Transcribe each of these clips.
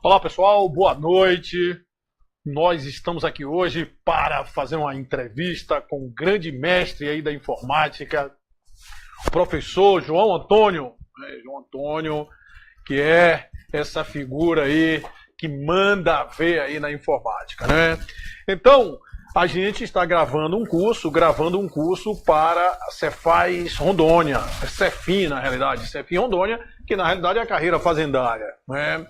Olá pessoal, boa noite. Nós estamos aqui hoje para fazer uma entrevista com o grande mestre aí da informática, o professor João Antônio. João Antônio, que é essa figura aí que manda ver aí na informática, né? Então, a gente está gravando um curso para a Cefaz Rondônia, Cefim na realidade, Cefim Rondônia, que na realidade é a carreira fazendária, né?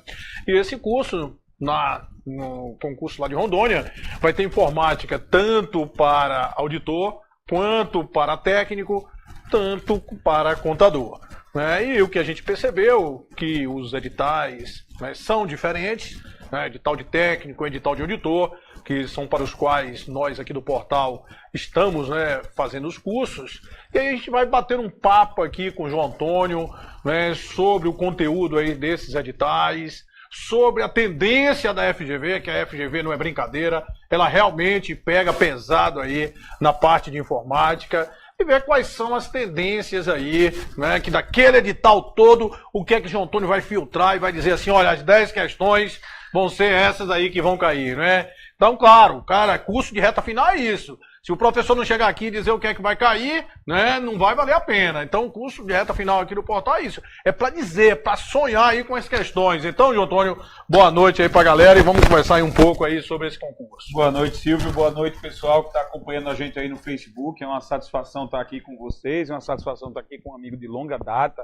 E esse curso, no concurso lá de Rondônia, vai ter informática tanto para auditor, quanto para técnico, tanto para contador, né? E o que a gente percebeu que os editais, né, são diferentes, né? Edital de técnico, edital de auditor, que são para os quais nós aqui do portal estamos, né, fazendo os cursos. E aí a gente vai bater um papo aqui com o João Antônio, né, sobre o conteúdo aí desses editais, sobre a tendência da FGV, que a FGV não é brincadeira, ela realmente pega pesado aí na parte de informática, e ver quais são as tendências aí, né, que daquele edital todo, o que é que o João Antônio vai filtrar e vai dizer assim, olha, as 10 questões vão ser essas aí que vão cair, né? Então, claro, cara, curso de reta final é isso. Se o professor não chegar aqui e dizer o que é que vai cair, né, não vai valer a pena. Então, o curso de reta final aqui do portal é isso. É para dizer, para sonhar aí com as questões. Então, João Antônio, boa noite aí para a galera e vamos conversar aí um pouco aí sobre esse concurso. Boa noite, Silvio. Boa noite, pessoal que está acompanhando a gente aí no Facebook. É uma satisfação estar aqui com vocês, é uma satisfação estar aqui com um amigo de longa data,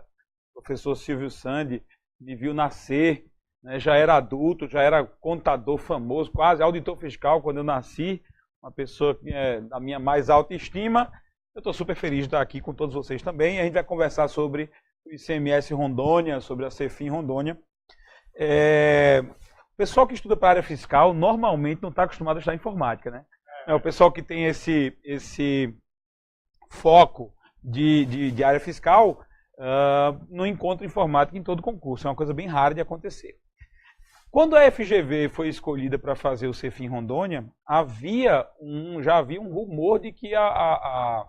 o professor Silvio Sandi, me viu nascer, né, já era adulto, já era contador famoso, quase auditor fiscal quando eu nasci, uma pessoa que é da minha mais alta estima. Eu estou super feliz de estar aqui com todos vocês também. A gente vai conversar sobre o ICMS Rondônia, sobre a Cefim Rondônia. O pessoal que estuda para a área fiscal normalmente não está acostumado a estudar informática, né? O pessoal que tem esse foco de área fiscal não encontra informática em todo concurso. É uma coisa bem rara de acontecer. Quando a FGV foi escolhida para fazer o Cefim Rondônia, já havia um rumor de que a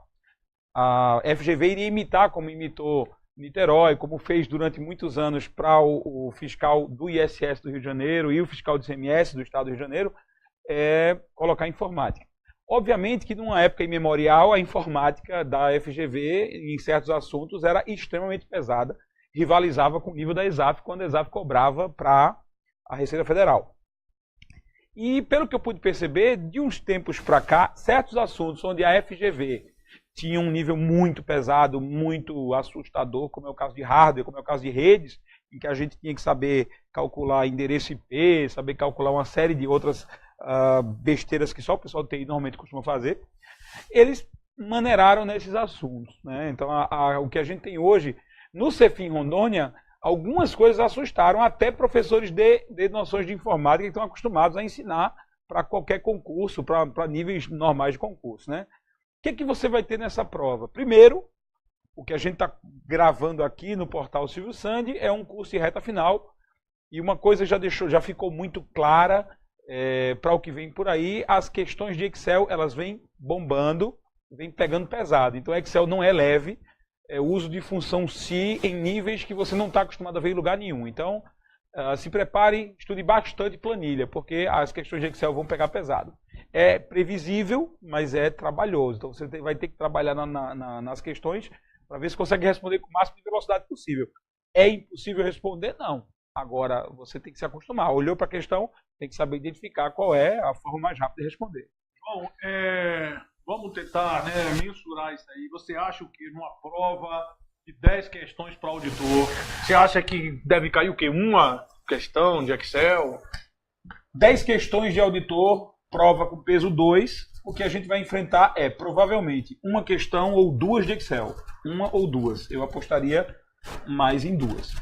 FGV iria imitar, como imitou Niterói, como fez durante muitos anos para o fiscal do ISS do Rio de Janeiro e o fiscal do ICMS do Estado do Rio de Janeiro, colocar informática. Obviamente que numa época imemorial, a informática da FGV, em certos assuntos, era extremamente pesada, rivalizava com o nível da ESAF, quando a ESAF cobrava para a Receita Federal. E pelo que eu pude perceber, de uns tempos para cá, certos assuntos onde a FGV tinha um nível muito pesado, muito assustador, como é o caso de hardware, como é o caso de redes, em que a gente tinha que saber calcular endereço IP, saber calcular uma série de outras besteiras que só o pessoal do TI normalmente costuma fazer, eles maneiraram nesses assuntos, né? Então, o que a gente tem hoje no Cefim Rondônia, algumas coisas assustaram até professores de noções de informática que estão acostumados a ensinar para qualquer concurso, para níveis normais de concurso, né? O que você vai ter nessa prova? Primeiro, o que a gente está gravando aqui no portal Silvio Sandi é um curso de reta final, e uma coisa já ficou muito clara para o que vem por aí: as questões de Excel, elas vêm bombando, vêm pegando pesado. Então, Excel não é leve. É o uso de função SI em níveis que você não está acostumado a ver em lugar nenhum. Então, se prepare, estude bastante planilha, porque as questões de Excel vão pegar pesado. É previsível, mas é trabalhoso. Então, você vai ter que trabalhar nas questões para ver se consegue responder com o máximo de velocidade possível. É impossível responder? Não. Agora, você tem que se acostumar. Olhou para a questão, tem que saber identificar qual é a forma mais rápida de responder. João, vamos tentar, né, mensurar isso aí. Você acha que numa prova de 10 questões para auditor, você acha que deve cair o quê? Uma questão de Excel? 10 questões de auditor, prova com peso 2. O que a gente vai enfrentar é, provavelmente, uma questão ou duas de Excel. Uma ou duas. Eu apostaria mais em duas.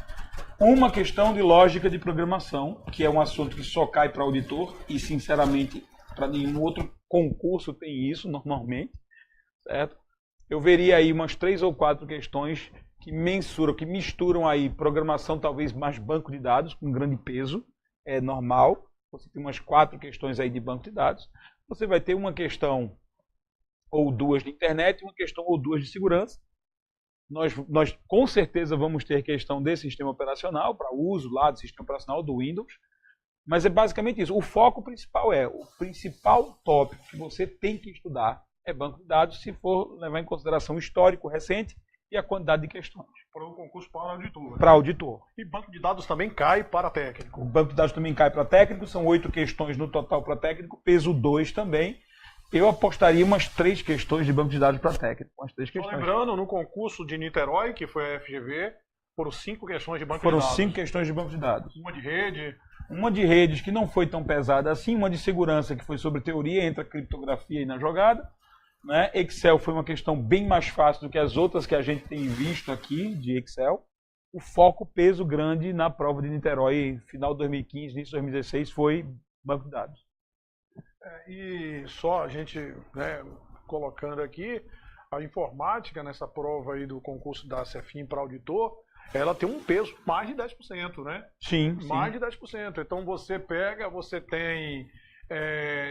Uma questão de lógica de programação, que é um assunto que só cai para auditor e, sinceramente, para nenhum outro concurso tem isso normalmente, certo? Eu veria aí umas 3 ou 4 questões que mensuram, que misturam aí programação, talvez mais banco de dados, com grande peso, é normal. Você tem umas 4 questões aí de banco de dados. Você vai ter uma questão ou duas de internet e uma questão ou duas de segurança. Nós com certeza vamos ter questão desse sistema operacional, para uso lá do sistema operacional do Windows. Mas é basicamente isso. O foco principal o principal tópico que você tem que estudar é banco de dados, se for levar em consideração o histórico recente e a quantidade de questões. Para o concurso para auditor. Para auditor. E banco de dados também cai para técnico. O banco de dados também cai para técnico, são 8 questões no total para técnico, peso 2 também. Eu apostaria umas 3 questões de banco de dados para técnico. Umas 3 questões. Lembrando, no concurso de Niterói, que foi a FGV, foram 5 questões de banco de dados. Foram 5 questões de banco de dados. Uma de rede. Uma de redes que não foi tão pesada assim, uma de segurança que foi sobre teoria, entra criptografia aí na jogada. Né? Excel foi uma questão bem mais fácil do que as outras que a gente tem visto aqui de Excel. O foco, peso grande na prova de Niterói, final de 2015, início de 2016, foi banco de dados. E só a gente, né, colocando aqui, a informática nessa prova aí do concurso da Cefim para auditor, ela tem um peso mais de 10%, né? Sim. Mais de 10%. Então você pega, você tem...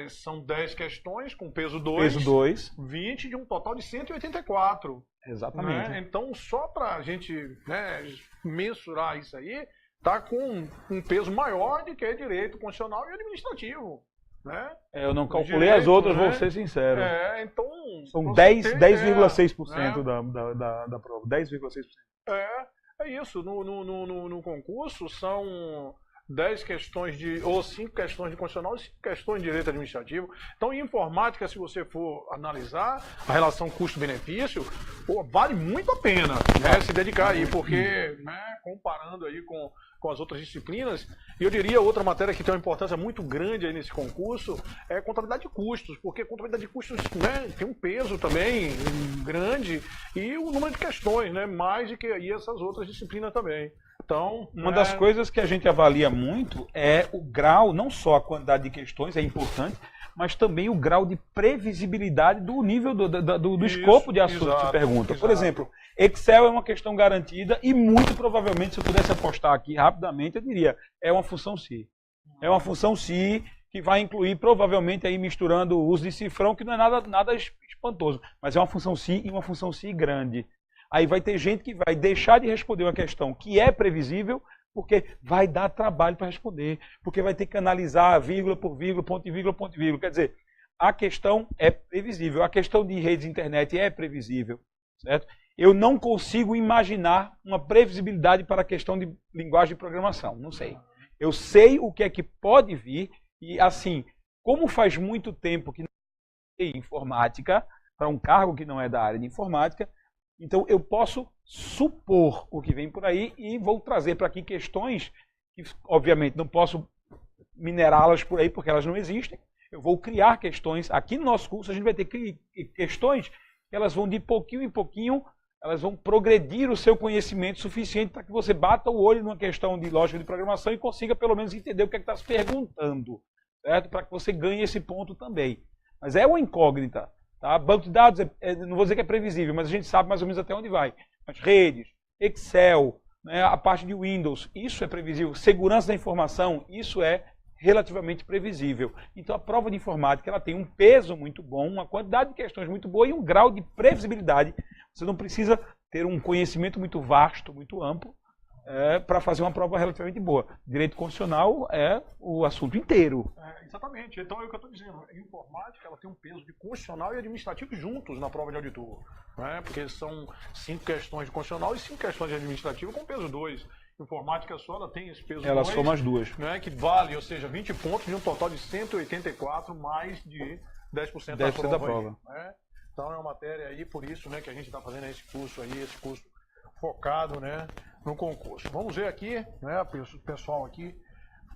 são 10 questões com peso 2. Peso 2. 20 de um total de 184. Exatamente. Né? Então, só para a gente, né, mensurar isso aí, tá com um peso maior de que direito constitucional e administrativo. Né? Eu não calculei direito, as outras, né? Vou ser sincero. Então, são 10,6% da prova. 10,6%. É isso. No concurso são 10 questões ou 5 questões de constitucional e 5 questões de direito administrativo. Então, em informática, se você for analisar a relação custo-benefício, vale muito a pena, né, se dedicar aí, porque, né, comparando aí com as outras disciplinas, e eu diria outra matéria que tem uma importância muito grande aí nesse concurso é contabilidade de custos, porque contabilidade de custos, né, tem um peso também grande e o número de questões, né, mais do que aí essas outras disciplinas também. Então, uma das coisas que a gente avalia muito é o grau, não só a quantidade de questões, é importante, mas também o grau de previsibilidade do nível do escopo de assunto que se pergunta. Por exemplo, Excel é uma questão garantida e muito provavelmente, se eu pudesse apostar aqui rapidamente, eu diria, é uma função SI. É uma função SI que vai incluir provavelmente aí misturando o uso de cifrão, que não é nada espantoso, mas é uma função SI e uma função SI grande. Aí vai ter gente que vai deixar de responder uma questão que é previsível, porque vai dar trabalho para responder, porque vai ter que analisar vírgula por vírgula, ponto e vírgula, ponto e vírgula. Quer dizer, a questão é previsível, a questão de redes de internet é previsível, certo? Eu não consigo imaginar uma previsibilidade para a questão de linguagem de programação, não sei. Eu sei o que é que pode vir e, assim, como faz muito tempo que não tem informática, para um cargo que não é da área de informática, então eu posso supor o que vem por aí e vou trazer para aqui questões que, obviamente, não posso minerá-las por aí porque elas não existem. Eu vou criar questões. Aqui no nosso curso a gente vai ter questões que elas vão de pouquinho em pouquinho, elas vão progredir o seu conhecimento suficiente para que você bata o olho numa questão de lógica de programação e consiga pelo menos entender o que é que está se perguntando, certo? Para que você ganhe esse ponto também. Mas é uma incógnita. Tá? Banco de dados, não vou dizer que é previsível, mas a gente sabe mais ou menos até onde vai. Mas redes, Excel, né, a parte de Windows, isso é previsível. Segurança da informação, isso é relativamente previsível. Então a prova de informática ela tem um peso muito bom, uma quantidade de questões muito boa e um grau de previsibilidade. Você não precisa ter um conhecimento muito vasto, muito amplo, para fazer uma prova relativamente boa. Direito constitucional é o assunto inteiro. Exatamente. Então é o que eu estou dizendo. A informática ela tem um peso de constitucional e administrativo juntos na prova de auditor. Né? Porque são 5 questões de constitucional e 5 questões de administrativo com peso 2. Informática só ela tem esse peso 2. Elas somam as duas. Né? Que vale, ou seja, 20 pontos de um total de 184, mais de 10% da prova. Né? Então é uma matéria aí, por isso, né, que a gente está fazendo esse curso focado, né, no concurso. Vamos ver aqui, né, o pessoal aqui,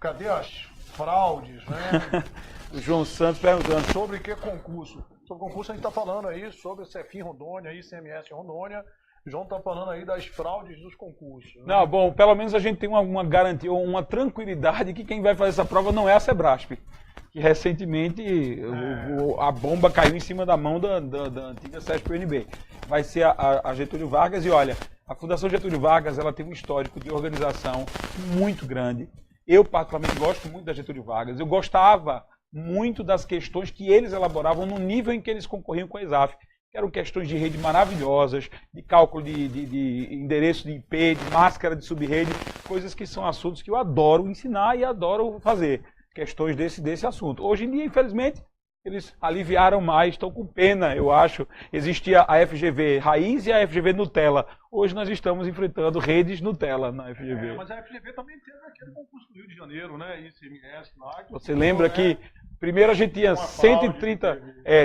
cadê as fraudes, né? O João Santos perguntando. Sobre que concurso? Sobre concurso a gente está falando aí sobre Cefim Rondônia, ICMS Rondônia. O João está falando aí das fraudes dos concursos. Né? Não, bom, pelo menos a gente tem uma garantia, uma tranquilidade que quem vai fazer essa prova não é a Sebrasp. Que recentemente a bomba caiu em cima da mão da antiga CESP-UNB. Vai ser a Getúlio Vargas e olha, a Fundação Getúlio Vargas ela tem um histórico de organização muito grande. Eu particularmente gosto muito da Getúlio Vargas. Eu gostava muito das questões que eles elaboravam no nível em que eles concorriam com a ESAF. que eram questões de rede maravilhosas, de cálculo de endereço de IP, de máscara de subrede, coisas que são assuntos que eu adoro ensinar e adoro fazer, questões desse assunto. Hoje em dia, infelizmente, eles aliviaram mais, estão com pena, eu acho. Existia a FGV Raiz e a FGV Nutella. Hoje nós estamos enfrentando redes Nutella na FGV. Mas a FGV também teve aquele concurso do Rio de Janeiro, né? ICMS lá. Você lembra que primeiro a gente tinha 130...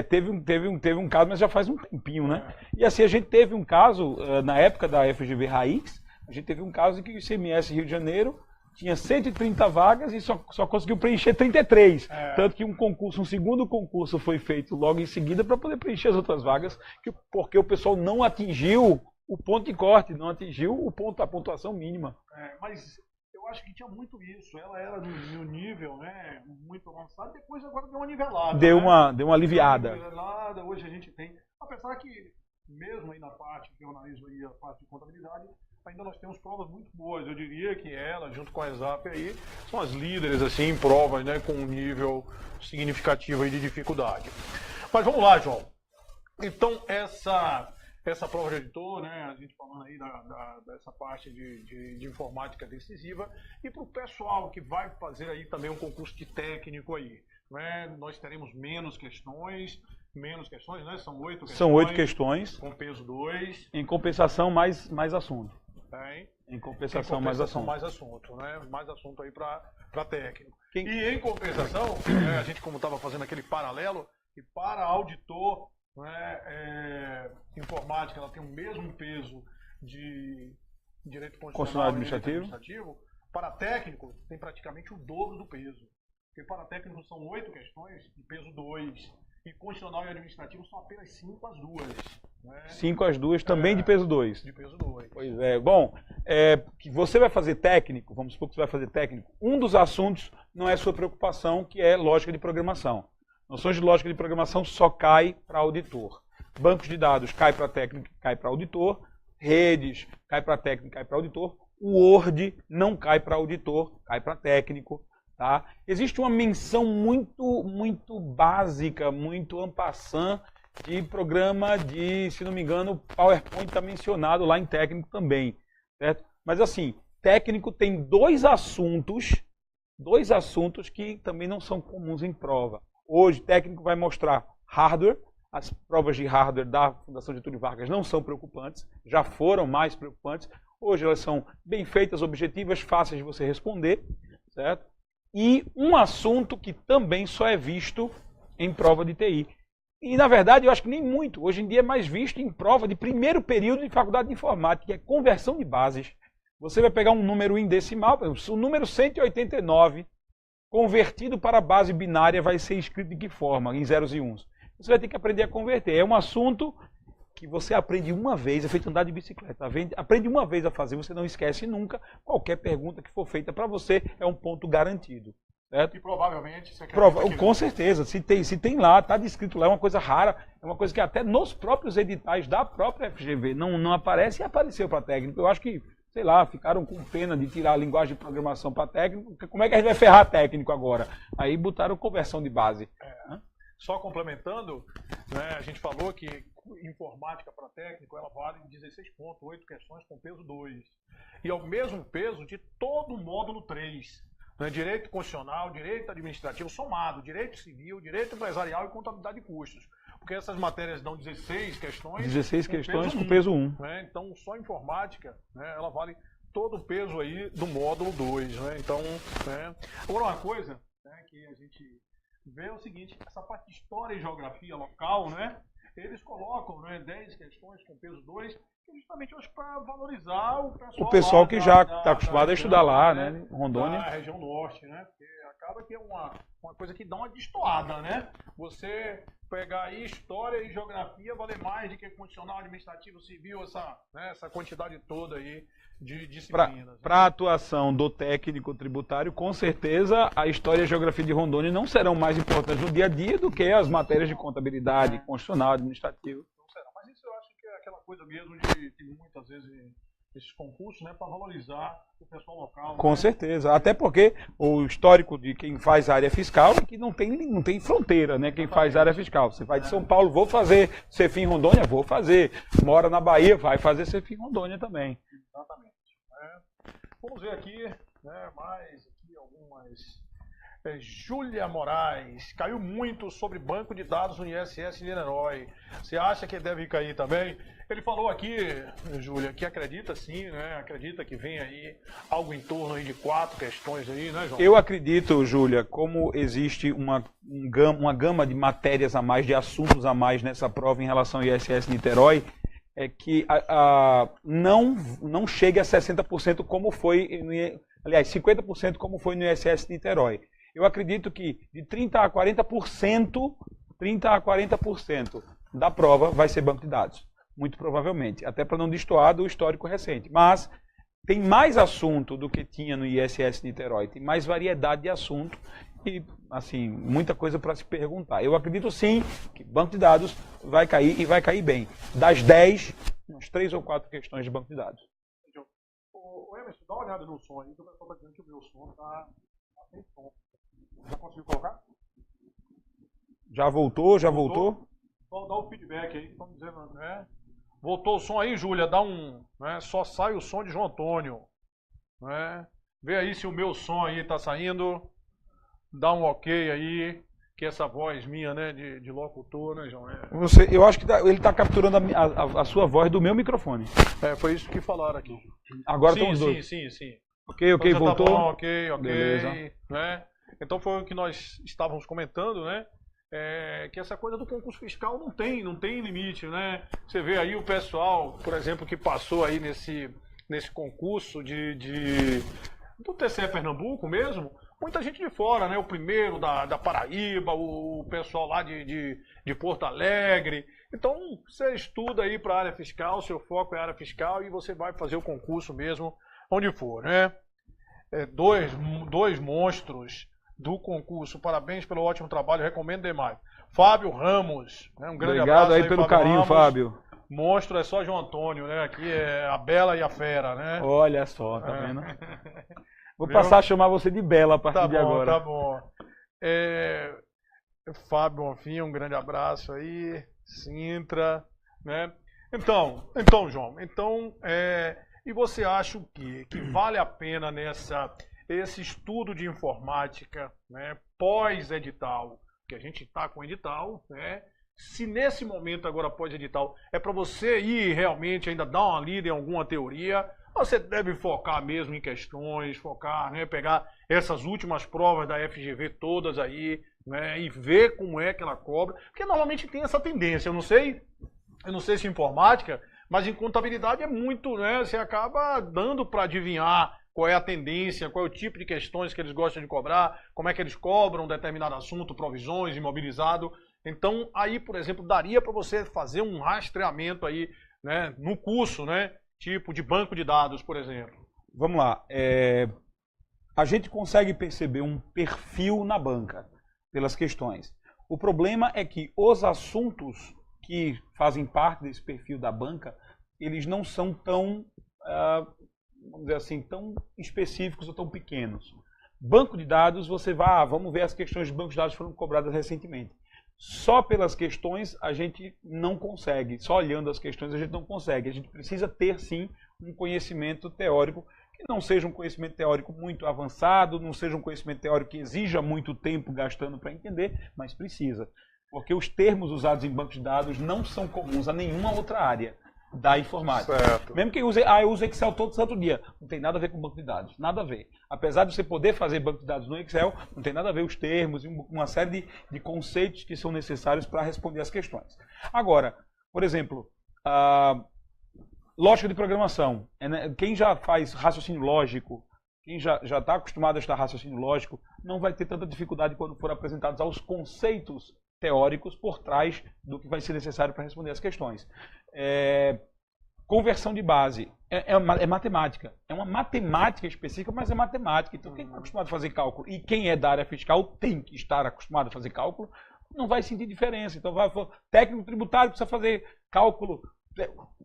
Teve um caso, mas já faz um tempinho, né? E assim, a gente teve um caso, na época da FGV Raiz, a gente teve um caso em que o ICMS Rio de Janeiro tinha 130 vagas e só conseguiu preencher 33. Tanto que um segundo concurso foi feito logo em seguida para poder preencher as outras vagas, porque o pessoal não atingiu o ponto de corte, não atingiu a pontuação mínima. Mas eu acho que tinha muito isso. Ela era no nível, né, muito avançado, depois agora deu uma nivelada. Deu uma aliviada. Hoje a gente tem, apesar que mesmo aí na parte de jornalismo e a parte de contabilidade, ainda nós temos provas muito boas. Eu diria que ela, junto com a ESAP aí, são as líderes assim, em provas, né, com um nível significativo aí de dificuldade. Mas vamos lá, João. Então, essa prova de editor, né, a gente falando aí dessa parte de informática decisiva, e para o pessoal que vai fazer aí também um concurso de técnico aí, né, nós teremos menos questões, né, são 8 questões. São 8 questões. Com peso 2. Em compensação, mais assunto. Em compensação, mais assunto, né? Mais assunto aí para técnico. E em compensação, né, a gente como estava fazendo aquele paralelo, e para auditor, né, informática, ela tem o mesmo peso de direito constitucional e administrativo. Para técnico, tem praticamente o dobro do peso. Porque para técnico são 8 questões de peso 2. E constitucional e administrativo são apenas 5 as duas. Né? 5 as duas, também de peso 2. De peso 2. Pois é. Bom, que você vai fazer técnico, vamos supor que você vai fazer técnico, um dos assuntos não é sua preocupação, que é lógica de programação. Noções de lógica de programação só cai para auditor. Bancos de dados cai para técnico, cai para auditor. Redes cai para técnico, cai para auditor. O Word não cai para auditor, cai para técnico. Tá? Existe uma menção muito básica, muito en passant de programa de, se não me engano, PowerPoint está mencionado lá em técnico também. Certo? Mas assim, técnico tem dois assuntos que também não são comuns em prova. Hoje, técnico vai mostrar hardware. As provas de hardware da Fundação Getúlio Vargas não são preocupantes, já foram mais preocupantes. Hoje elas são bem feitas, objetivas, fáceis de você responder, certo? E um assunto que também só é visto em prova de TI. E, na verdade, eu acho que nem muito. Hoje em dia é mais visto em prova de primeiro período de faculdade de informática, que é conversão de bases. Você vai pegar um número em decimal, por exemplo, o número 189, convertido para a base binária, vai ser escrito de que forma? Em zeros e uns. Você vai ter que aprender a converter. É um assunto que você aprende uma vez, é feito andar de bicicleta. Aprende uma vez a fazer, você não esquece nunca. Qualquer pergunta que for feita para você é um ponto garantido. Certo? E provavelmente você com certeza, se tem lá, está descrito lá, é uma coisa rara, é uma coisa que até nos próprios editais da própria FGV não aparece e apareceu para técnico. Eu acho que, sei lá, ficaram com pena de tirar a linguagem de programação para técnico. Como é que a gente vai ferrar técnico agora? Aí botaram conversão de base. Só complementando, né, a gente falou que informática para técnico, ela vale 16,8 questões com peso 2. E é o mesmo peso de todo o módulo 3. Né, direito constitucional, direito administrativo somado, direito civil, direito empresarial e contabilidade de custos. Porque essas matérias dão 16 questões. 16 questões com peso 1. Né, então, só informática, né, ela vale todo o peso aí do módulo 2. Né, então, né, agora uma coisa, né, que a gente vê é o seguinte, essa parte de história e geografia local, né, eles colocam, né, 10 questões com peso 2, justamente hoje para valorizar o pessoal que já está acostumado a estudar lá, né? Rondônia. Da região norte, né? Porque acaba que é uma coisa que dá uma destoada, né? Você pegar aí história e geografia vale mais do que constitucional, administrativo, civil, essa quantidade toda aí de disciplinas. Para a atuação do técnico tributário, com certeza a história e a geografia de Rondônia não serão mais importantes no dia a dia do que as matérias de contabilidade, constitucional, administrativo. Não será, mas isso eu acho que é aquela coisa mesmo de que muitas vezes esses concursos, né, para valorizar o pessoal local. Com né? certeza. Até porque o histórico de quem faz área fiscal é que não tem fronteira, né? Quem faz área fiscal. Você vai de São Paulo, vou fazer Cefim Rondônia, vou fazer. Mora na Bahia, vai fazer Cefim Rondônia também. Exatamente. Vamos ver aqui, né, mais aqui algumas. Júlia Moraes, caiu muito sobre banco de dados no ISS de Niterói. Você acha que deve cair também? Ele falou aqui, Júlia, que acredita sim, né? Acredita que vem aí algo em torno aí de 4 questões aí, né, João? Eu acredito, Júlia, como existe uma gama de matérias a mais, de assuntos a mais nessa prova em relação ao ISS Niterói, é que não chegue a 60% como foi, aliás, 50% como foi no ISS Niterói. Eu acredito que de 30% a 40% da prova vai ser banco de dados, muito provavelmente, até para não destoar do histórico recente. Mas tem mais assunto do que tinha no ISS Niterói, tem mais variedade de assunto e, assim, muita coisa para se perguntar. Eu acredito sim que banco de dados vai cair e vai cair bem. Das 10, umas 3 ou 4 questões de banco de dados. O Emerson, dá uma olhada no som aí, que o pessoal está dizendo que o meu som está sem som. Já conseguiu colocar? Já voltou? Já voltou? Então dá o feedback aí, estão dizendo, né? Voltou o som aí, Júlia, dá um, né? Só sai o som de João Antônio, né? Vê aí se o meu som aí tá saindo, dá um ok aí, que essa voz minha, né, de locutor, né, João? Eu acho que ele está capturando a sua voz do meu microfone. Foi isso que falaram aqui. Agora estão os dois. Sim. Ok, Então, voltou. Tá bom, ok, Beleza. né? Então foi o que nós estávamos comentando, né? Que essa coisa do concurso fiscal não tem limite, né? Você vê aí o pessoal, por exemplo, que passou aí nesse concurso do TCE Pernambuco mesmo, muita gente de fora, né? O primeiro da Paraíba, o pessoal lá de Porto Alegre. Então, você estuda aí para a área fiscal, seu foco é a área fiscal e você vai fazer o concurso mesmo onde for, né? Dois monstros do concurso. Parabéns pelo ótimo trabalho, recomendo demais. Fábio Ramos, né? Um grande Obrigado abraço aí pelo Fábio carinho, Ramos. Fábio. Monstro é só João Antônio, né? Aqui é a Bela e a Fera, né? Olha só, tá vendo? Vou Viu? passar a chamar você de Bela a partir de agora. Tá bom. Fábio Bonfim, um grande abraço aí. Sintra, né? Então, João, e você acha o quê? Que vale a pena esse estudo de informática, né, pós-edital, que a gente está com edital, né? Se nesse momento agora pós-edital é para você ir realmente ainda dar uma lida em alguma teoria, você deve focar mesmo em questões, focar, né, pegar essas últimas provas da FGV todas aí, né, e ver como é que ela cobra, porque normalmente tem essa tendência, eu não sei se informática, mas em contabilidade é muito, né, você acaba dando para adivinhar qual é a tendência, qual é o tipo de questões que eles gostam de cobrar, como é que eles cobram um determinado assunto, provisões, imobilizado. Então, aí, por exemplo, daria para você fazer um rastreamento aí, né, no curso, né, tipo de banco de dados, por exemplo. Vamos lá. A gente consegue perceber um perfil na banca pelas questões. O problema é que os assuntos que fazem parte desse perfil da banca, eles não são tão, vamos dizer assim, tão específicos ou tão pequenos. Banco de dados, você vai, vamos ver as questões de banco de dados que foram cobradas recentemente. Só pelas questões a gente não consegue, só olhando as questões a gente não consegue. A gente precisa ter, sim, um conhecimento teórico, que não seja um conhecimento teórico muito avançado, não seja um conhecimento teórico que exija muito tempo gastando para entender, mas precisa. Porque os termos usados em banco de dados não são comuns a nenhuma outra área da informática. Certo. Mesmo que eu uso Excel todo santo dia, não tem nada a ver com banco de dados, nada a ver. Apesar de você poder fazer banco de dados no Excel, não tem nada a ver os termos e uma série de conceitos que são necessários para responder as questões. Agora, por exemplo, lógica de programação. Quem já faz raciocínio lógico, quem já está acostumado a estudar raciocínio lógico, não vai ter tanta dificuldade quando for apresentados aos conceitos teóricos por trás do que vai ser necessário para responder as questões. Conversão de base é matemática. É uma matemática específica, mas é matemática. Então, quem está acostumado a fazer cálculo e quem é da área fiscal tem que estar acostumado a fazer cálculo, não vai sentir diferença. Então, técnico tributário precisa fazer cálculo,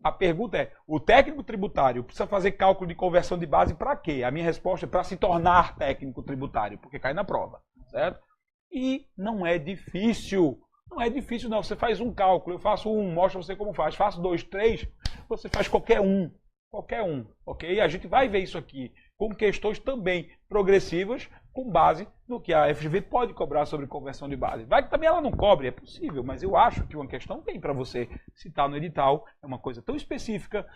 A pergunta é, o técnico tributário precisa fazer cálculo de conversão de base para quê? A minha resposta é para se tornar técnico tributário, porque cai na prova, certo? E não é difícil. Não é difícil, não. Você faz um cálculo, eu faço um, mostro você como faz. Faço 2, 3, você faz qualquer um. Qualquer um, ok? A gente vai ver isso aqui com questões também progressivas, com base no que a FGV pode cobrar sobre conversão de base. Vai que também ela não cobre, é possível, mas eu acho que uma questão tem para você citar no edital, é uma coisa tão específica,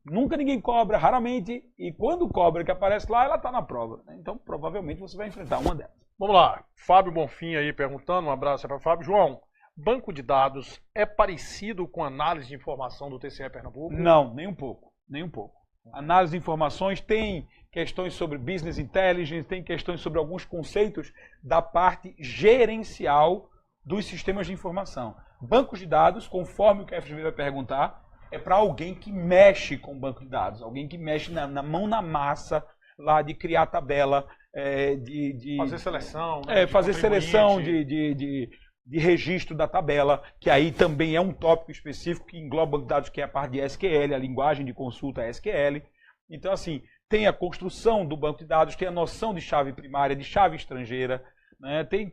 nunca ninguém cobra, raramente, e quando cobra que aparece lá, ela está na prova. Né? Então, provavelmente, você vai enfrentar uma delas. Vamos lá, Fábio Bonfim aí perguntando, um abraço para Fábio. João, banco de dados é parecido com análise de informação do TCE Pernambuco? Não, nem um pouco. Nem um pouco. Análise de informações tem questões sobre business intelligence, tem questões sobre alguns conceitos da parte gerencial dos sistemas de informação. Bancos de dados, conforme o que a FGV vai perguntar, é para alguém que mexe com o banco de dados, alguém que mexe na mão na massa lá de criar tabela, fazer seleção, né, fazer seleção de registro da tabela, que aí também é um tópico específico que engloba banco de dados, que é a parte de SQL, a linguagem de consulta SQL. Então, assim, tem a construção do banco de dados, tem a noção de chave primária, de chave estrangeira, né? Tem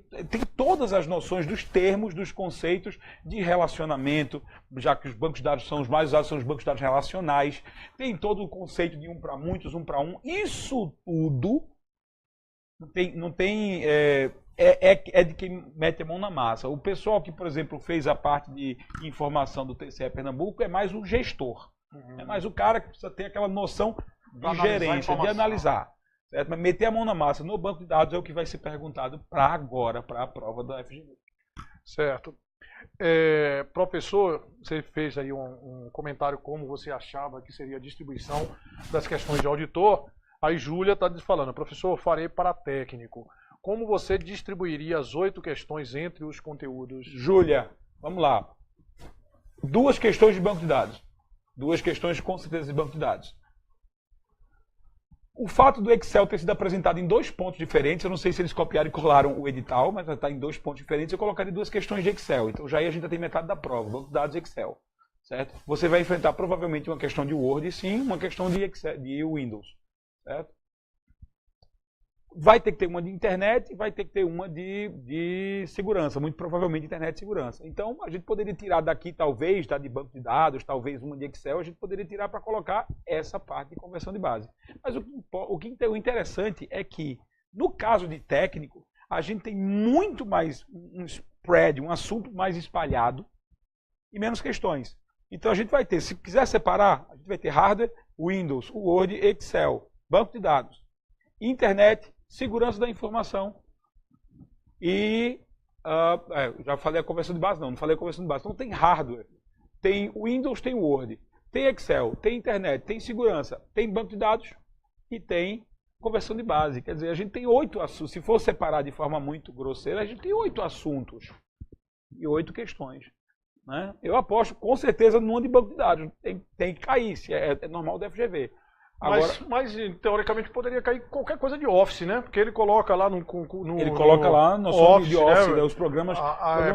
todas as noções dos termos, dos conceitos de relacionamento, já que os bancos de dados são os mais usados, são os bancos de dados relacionais. Tem todo o conceito de um para muitos, um para um. Isso tudo não tem é de quem mete a mão na massa. O pessoal que, por exemplo, fez a parte de informação do TCE Pernambuco é mais o gestor. É mais o cara que precisa ter aquela noção de gerência, de analisar. Certo? Mas meter a mão na massa no banco de dados é o que vai ser perguntado para agora, para a prova da FGV. Certo. Professor, você fez aí um comentário como você achava que seria a distribuição das questões de auditor. Aí Júlia está falando, professor, farei para técnico. Como você distribuiria as 8 questões entre os conteúdos? Júlia, vamos lá. 2 questões de banco de dados. 2 questões com certeza de banco de dados. O fato do Excel ter sido apresentado em 2 pontos diferentes, eu não sei se eles copiaram e colaram o edital, mas está em 2 pontos diferentes, eu colocaria 2 questões de Excel. Então já aí a gente já tem metade da prova, banco de dados e Excel. Certo? Você vai enfrentar provavelmente uma questão de Word e sim uma questão de Excel, de Windows. Certo? Vai ter que ter uma de internet e vai ter que ter uma de segurança, muito provavelmente internet de segurança. Então, a gente poderia tirar daqui, talvez, da de banco de dados, talvez uma de Excel, a gente poderia tirar para colocar essa parte de conversão de base. Mas o interessante é que, no caso de técnico, a gente tem muito mais um spread, um assunto mais espalhado e menos questões. Então, a gente vai ter, se quiser separar, a gente vai ter hardware, Windows, Word, Excel, banco de dados, internet, segurança da informação e já falei a conversão de base, não falei a conversão de base. Então tem hardware, tem Windows, tem Word, tem Excel, tem internet, tem segurança, tem banco de dados e tem conversão de base. Quer dizer, a gente tem 8 assuntos. Se for separar de forma muito grosseira, a gente tem 8 assuntos e 8 questões. Né? Eu aposto com certeza numa de banco de dados. Tem que cair, se é normal do FGV. Agora, mas teoricamente poderia cair qualquer coisa de Office, né? Porque ele coloca lá no ele coloca lá no Office, de Office, né? Os programas...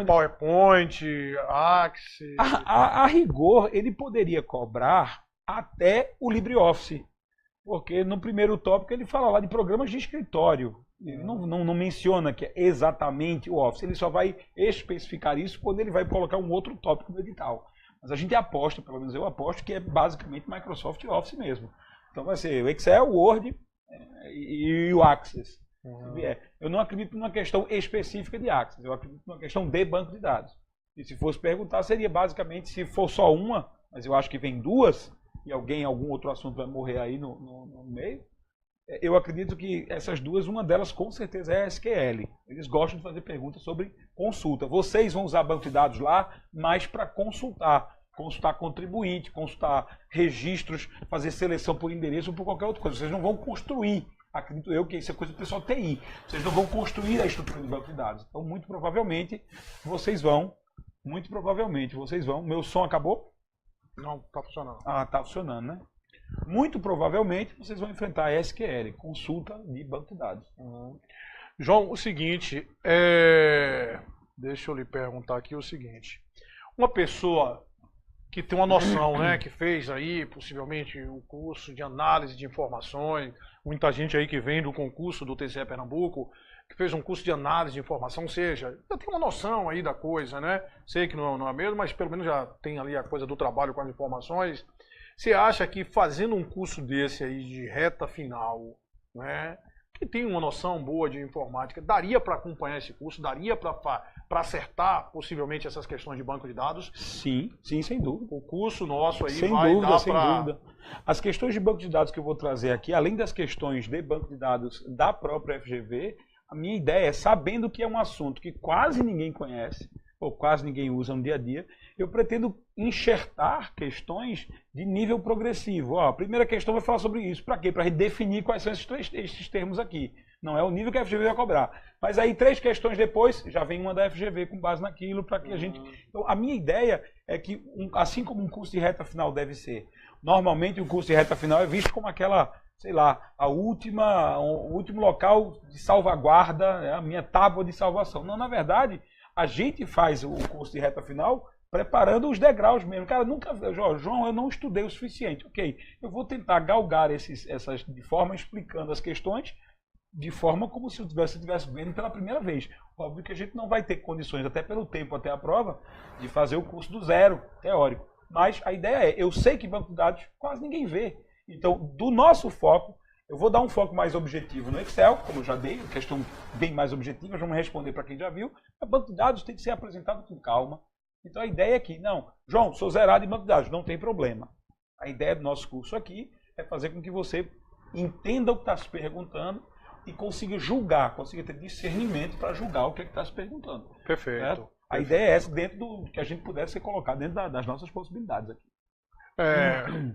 PowerPoint, Axis... A rigor, ele poderia cobrar até o LibreOffice. Porque no primeiro tópico ele fala lá de programas de escritório. Ele não menciona que é exatamente o Office. Ele só vai especificar isso quando ele vai colocar um outro tópico no edital. Mas a gente aposta, pelo menos eu aposto, que é basicamente Microsoft Office mesmo. Então vai ser o Excel, o Word e o Access. Eu não acredito numa questão específica de Access, eu acredito numa questão de banco de dados. E se fosse perguntar, seria basicamente, se for só uma, mas eu acho que vem 2, e algum outro assunto vai morrer aí no meio, eu acredito que essas 2, uma delas com certeza é a SQL. Eles gostam de fazer perguntas sobre consulta. Vocês vão usar banco de dados lá, mas para consultar contribuinte, consultar registros, fazer seleção por endereço ou por qualquer outra coisa. Vocês não vão construir, acredito eu que isso é coisa do pessoal TI, vocês não vão construir a estrutura de banco de dados. Então, muito provavelmente, vocês vão, meu som acabou? Não, está funcionando. Ah, está funcionando, né? Muito provavelmente, vocês vão enfrentar a SQL, consulta de banco de dados. João, o seguinte, deixa eu lhe perguntar aqui o seguinte, uma pessoa que tem uma noção, né, que fez aí possivelmente o curso de análise de informações, muita gente aí que vem do concurso do TCE Pernambuco, que fez um curso de análise de informação, ou seja, já tem uma noção aí da coisa, né? Sei que não é mesmo, mas pelo menos já tem ali a coisa do trabalho com as informações. Você acha que fazendo um curso desse aí de reta final, né, que tem uma noção boa de informática, daria para acompanhar esse curso, daria para acertar possivelmente essas questões de banco de dados? Sim, sim, sem dúvida. O curso nosso aí sem vai dúvida, dar sem para... dúvida. As questões de banco de dados que eu vou trazer aqui, além das questões de banco de dados da própria FGV, a minha ideia é, sabendo que é um assunto que quase ninguém conhece, ou quase ninguém usa no dia a dia, eu pretendo enxertar questões de nível progressivo. Ó, a primeira questão vai falar sobre isso. Para quê? Para definir quais são esses termos aqui. Não é o nível que a FGV vai cobrar. Mas aí 3 questões depois, já vem uma da FGV com base naquilo, para que a gente... Então, a minha ideia é que, assim como um curso de reta final deve ser, normalmente o curso de reta final é visto como aquela, sei lá, o último local de salvaguarda, né, a minha tábua de salvação. Não, na verdade, a gente faz o curso de reta final preparando os degraus mesmo. Cara, João, eu não estudei o suficiente. Ok, eu vou tentar galgar essas de forma explicando as questões de forma como se eu estivesse vendo pela primeira vez. Óbvio que a gente não vai ter condições, até pelo tempo, até a prova, de fazer o curso do zero, teórico. Mas a ideia é, eu sei que banco de dados quase ninguém vê. Então, do nosso foco, eu vou dar um foco mais objetivo no Excel, como eu já dei, questão bem mais objetiva, vamos responder para quem já viu. O banco de dados tem que ser apresentado com calma. Então a ideia é que, não, João, sou zerado em banco de dados, não tem problema. A ideia do nosso curso aqui é fazer com que você entenda o que está se perguntando e consiga julgar, consiga ter discernimento para julgar o que está se perguntando. Perfeito. Certo? A ideia é essa, dentro do que a gente pudesse colocar dentro das nossas possibilidades aqui.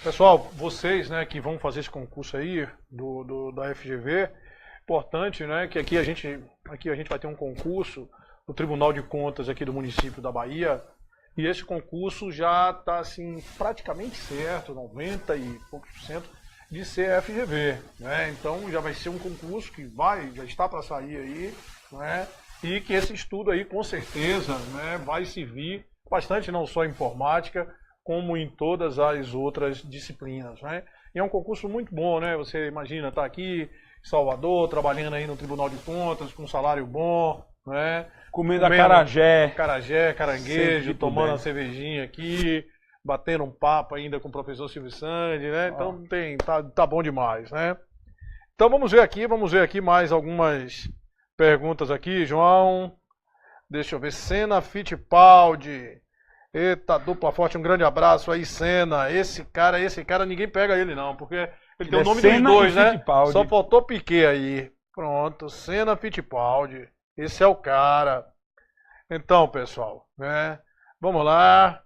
Pessoal, vocês, né, que vão fazer esse concurso aí da FGV, importante, né, que aqui a gente vai ter um concurso do Tribunal de Contas aqui do município da Bahia, e esse concurso já está assim, praticamente certo, 90 e poucos % de ser FGV, né? Então já vai ser um concurso que já está para sair aí, né? E que esse estudo aí com certeza, né, vai servir bastante não só em informática, como em todas as outras disciplinas, né? E é um concurso muito bom, né? Você imagina estar aqui em Salvador, trabalhando aí no Tribunal de Contas, com um salário bom, né? Comendo acarajé, caranguejo, tomando uma cervejinha aqui, batendo um papo ainda com o professor Silvio Sandy, né? Então tá bom demais, né? Então vamos ver aqui mais algumas perguntas aqui, João. Deixa eu ver, Senna Fittipaldi. Eita, dupla forte, um grande abraço aí, Senna. Esse cara ninguém pega ele não, porque ele tem o nome dos dois, né? Fittipaldi. Só faltou Piquet aí. Pronto, Senna Fittipaldi. Esse é o cara. Então, pessoal, né? Vamos lá.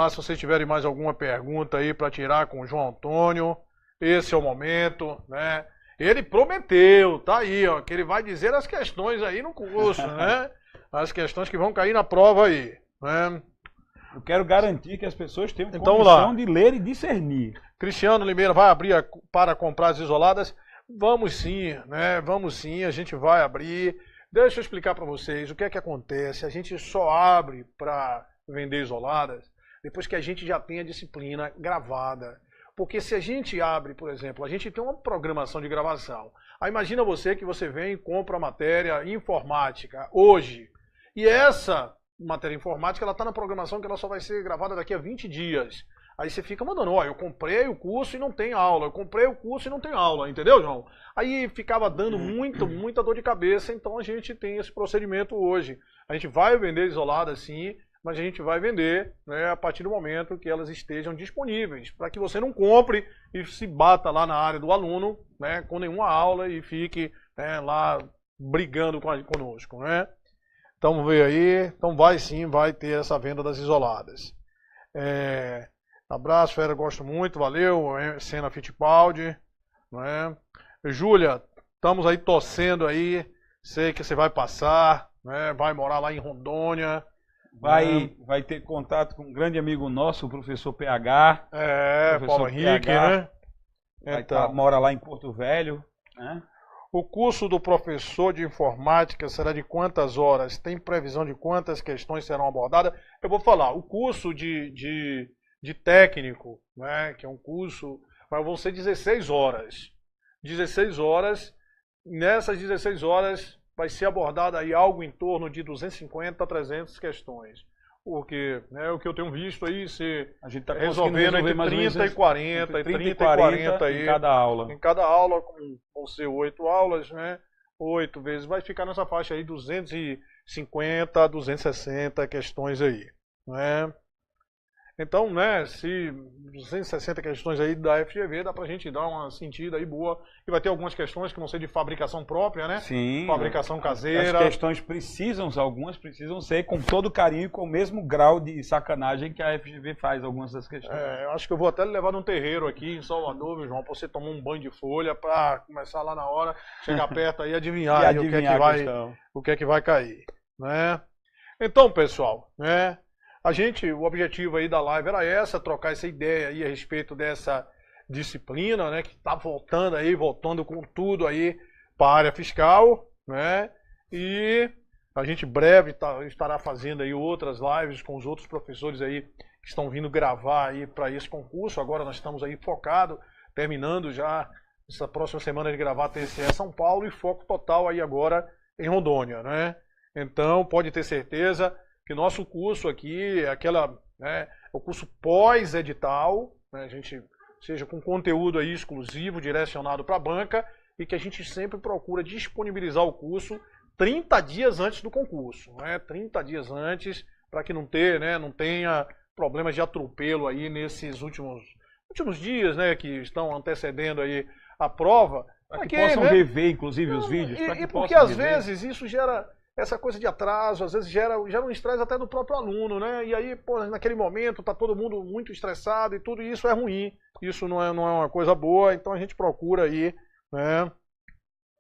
Se vocês tiverem mais alguma pergunta aí para tirar com o João Antônio, esse é o momento, né? Ele prometeu, tá aí, ó, que ele vai dizer as questões aí no curso, né? As questões que vão cair na prova aí, né? Eu quero garantir que as pessoas tenham condição de ler e discernir. Cristiano Limeira vai abrir para comprar as isoladas? Vamos sim, né? Vamos sim, a gente vai abrir. Deixa eu explicar para vocês o que é que acontece. A gente só abre para vender isoladas depois que a gente já tem a disciplina gravada. Porque se a gente abre, por exemplo, a gente tem uma programação de gravação. Aí imagina você que você vem e compra a matéria informática hoje. E essa matéria informática, ela está na programação que ela só vai ser gravada daqui a 20 dias. Aí você fica mandando, ó, eu comprei o curso e não tem aula, eu comprei o curso e não tem aula, entendeu, João? Aí ficava dando muita dor de cabeça, então a gente tem esse procedimento hoje. A gente vai vender isoladas sim, mas a gente vai vender, né, a partir do momento que elas estejam disponíveis, para que você não compre e se bata lá na área do aluno, né, com nenhuma aula e fique, né, lá brigando conosco, né? Então vamos ver aí, então vai ter essa venda das isoladas. Abraço, Fera, gosto muito, valeu, Senna Fittipaldi, né? Júlia, estamos aí torcendo aí, sei que você vai passar, né? Vai morar lá em Rondônia. Vai ter contato com um grande amigo nosso, o professor PH. Paulo Henrique, PH, né? Mora lá em Porto Velho, né? O curso do professor de informática será de quantas horas? Tem previsão de quantas questões serão abordadas? Eu vou falar, o curso de técnico, né, que é um curso, mas vão ser 16 horas. 16 horas, nessas 16 horas vai ser abordado aí algo em torno de 250 a 300 questões. Porque, né, o que eu tenho visto aí, se a gente tá resolvendo entre 30 e 40, entre 30 e 40 aí, em cada aula. Em cada aula, vão ser 8 aulas, né? 8 vezes, vai ficar nessa faixa aí, 250 a 260 questões aí, né? Então, né, se 260 questões aí da FGV, dá pra gente dar uma sentida aí boa. E vai ter algumas questões que vão ser de fabricação própria, né? Sim. Fabricação caseira. As questões algumas precisam ser com todo carinho e com o mesmo grau de sacanagem que a FGV faz algumas das questões. Eu acho que eu vou até levar num terreiro aqui em Salvador, viu, João, pra você tomar um banho de folha, pra começar lá na hora, chegar perto aí e adivinhar, aí o que é que vai cair, né? Então, pessoal, né? O objetivo aí da live era trocar essa ideia aí a respeito dessa disciplina, né, que está voltando com tudo aí para a área fiscal, né, e a gente breve estará fazendo aí outras lives com os outros professores aí que estão vindo gravar aí para esse concurso. Agora nós estamos aí focados, terminando já essa próxima semana de gravar TCE São Paulo e foco total aí agora em Rondônia, né. Então pode ter certeza que nosso curso aqui é o curso pós-edital, né, a gente seja com conteúdo aí exclusivo, direcionado para a banca, e que a gente sempre procura disponibilizar o curso 30 dias antes do concurso, né, 30 dias antes, para que não tenha problemas de atropelo aí nesses últimos dias, né, que estão antecedendo aí a prova. Para que possam rever, inclusive, os vídeos. Porque às vezes isso gera essa coisa de atraso, às vezes gera um estresse até do próprio aluno, né? E aí, pô, naquele momento tá todo mundo muito estressado e tudo isso é ruim. Isso não é uma coisa boa, então a gente procura aí, né,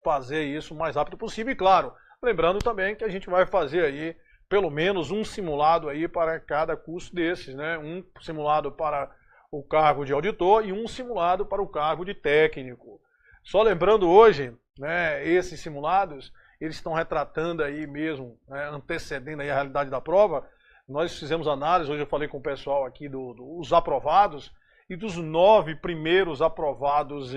fazer isso o mais rápido possível. E claro, lembrando também que a gente vai fazer aí pelo menos um simulado aí para cada curso desses, né? Um simulado para o cargo de auditor e um simulado para o cargo de técnico. Só lembrando hoje, né, esses simulados eles estão retratando aí mesmo, né, antecedendo aí a realidade da prova. Nós fizemos análise, hoje eu falei com o pessoal aqui dos aprovados, e dos 9 primeiros aprovados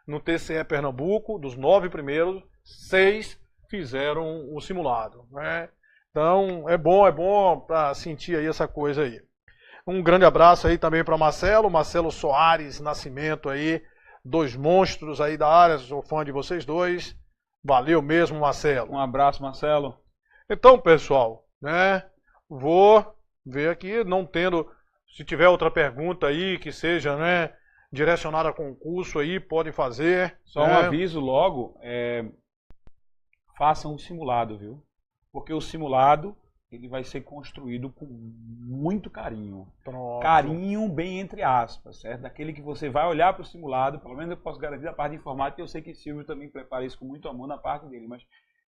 no TCE Pernambuco, dos 9 primeiros, 6 fizeram o simulado, né? Então é bom para sentir aí essa coisa aí. Um grande abraço aí também para Marcelo Soares Nascimento aí, 2 monstros aí da área, sou fã de vocês dois. Valeu mesmo, Marcelo. Um abraço, Marcelo. Então, pessoal, né, vou ver aqui, se tiver outra pergunta aí que seja, né, direcionada a concurso aí, podem fazer. Só um aviso logo, façam o simulado, viu? Porque o simulado, ele vai ser construído com muito carinho. Pronto. Carinho bem entre aspas, certo? Daquele que você vai olhar para o simulado, pelo menos eu posso garantir a parte de informática, eu sei que Silvio também prepara isso com muito amor na parte dele, mas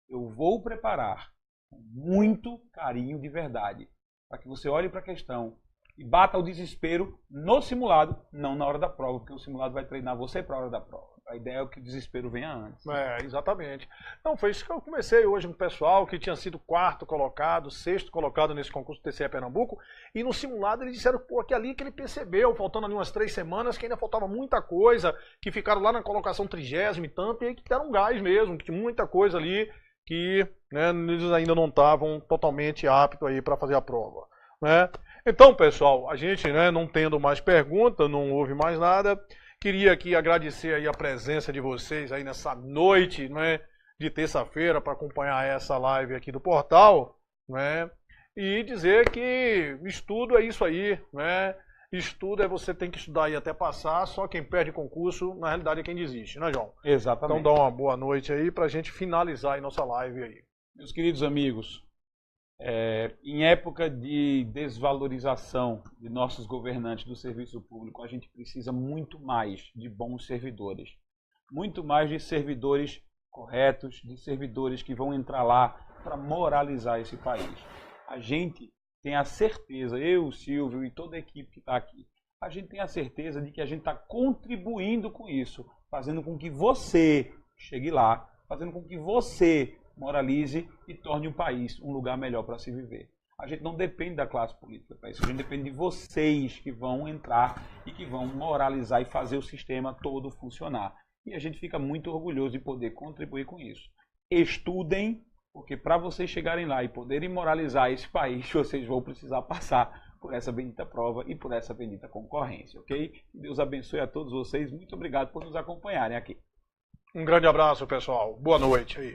eu vou preparar com muito carinho de verdade, para que você olhe para a questão e bata o desespero no simulado, não na hora da prova, porque o simulado vai treinar você para a hora da prova. A ideia é que o desespero venha antes. Exatamente. Então, foi isso que eu comecei hoje com o pessoal que tinha sido 4º colocado, 6º colocado nesse concurso do TCE Pernambuco, e no simulado eles disseram que ali que ele percebeu, faltando ali umas 3 semanas, que ainda faltava muita coisa, que ficaram lá na colocação 30ª e tanto, e aí que deram um gás mesmo, que tinha muita coisa ali que, né, eles ainda não estavam totalmente aptos aí para fazer a prova, né? Então, pessoal, a gente, né, não tendo mais pergunta, não houve mais nada, queria aqui agradecer aí a presença de vocês aí nessa noite, né, de terça-feira para acompanhar essa live aqui do portal, né, e dizer que estudo é isso aí, né, estudo você tem que estudar aí até passar, só quem perde concurso, na realidade, é quem desiste, né, João? Exatamente. Então dá uma boa noite aí para a gente finalizar aí nossa live aí. Meus queridos amigos, em época de desvalorização de nossos governantes do serviço público, a gente precisa muito mais de bons servidores. Muito mais de servidores corretos, de servidores que vão entrar lá para moralizar esse país. A gente tem a certeza, eu, Silvio e toda a equipe que está aqui, a gente tem a certeza de que a gente está contribuindo com isso, fazendo com que você chegue lá fazendo com que você moralize e torne o país um lugar melhor para se viver. A gente não depende da classe política para isso, a gente depende de vocês que vão entrar e que vão moralizar e fazer o sistema todo funcionar. E a gente fica muito orgulhoso de poder contribuir com isso. Estudem, porque para vocês chegarem lá e poderem moralizar esse país, vocês vão precisar passar por essa bendita prova e por essa bendita concorrência, ok? Deus abençoe a todos vocês. Muito obrigado por nos acompanharem aqui. Um grande abraço, pessoal. Boa noite aí.